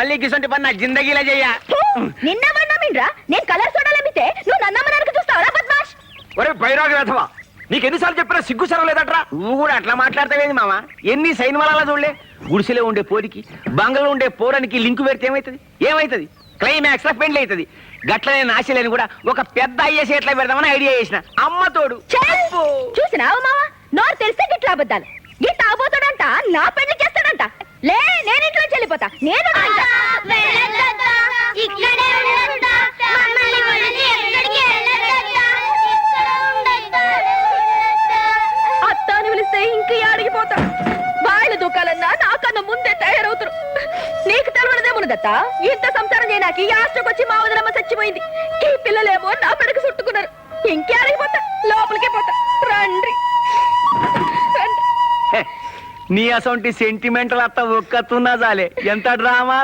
మళ్ళీ గిసంటి పని నా జిందగీలా చెయ్య. నిన్నమన్నామిండ్రా నేను కలర్ సోడాలమ్మితే నువ్వు నన్నమ్మనానికి చూస్తావరా బద్మాష్? ఒరే బైరాగి వేధవా, నీకెన్నిసార్లు చెప్పినా సిగ్గు సరం లేదట్రా. నువ్వు కూడా అట్లా మాట్లాడతావేంది మామ? ఎన్ని సైన్మాల చూడలే. గుడిసెలో ఉండే పోరికి బంగళలో ఉండే పోరానికి లింకు పెడితే ఏమైతుంది? క్లైమాక్స్ లో పెండ్లి అవుతుంది. గట్లనే నాశలేని కూడా ఒక పెద్ద ఐఏఎస్ ఎట్లా పెడదామని ఐడియా చేసిన. అమ్మ తోడు చూసినావు మావా, నోరు తెలిస్తే గిట్లా అబద్ధాలు. గిట్ట తాగుపోతాడంట, నా పెళ్లి చేస్తాడంట. లే, నేను ఇంట్లో చెల్లిపోతా. నేను అత్త అని పిలిస్తే ఇంక అడిగిపోతా. వాళ్ళు దూకాలన్నా నాకన్నా ముందే తయారవుతారు. నీకు తెలవడదేమున్నదత్త, ఇంత సంసారం చేయడానికి యాస్టకొచ్చి మా వదినమ్మ చచ్చిపోయింది. ఈ పిల్లలేమో నా పెడకు చుట్టుకున్నారు. ఇంకే అడిగిపోతా, లోపలికే పోతా. రండి నీ అసొంటి సెంటిమెంటల్ అత్త ఒక్కతున్నా చాలే. ఎంత డ్రామా.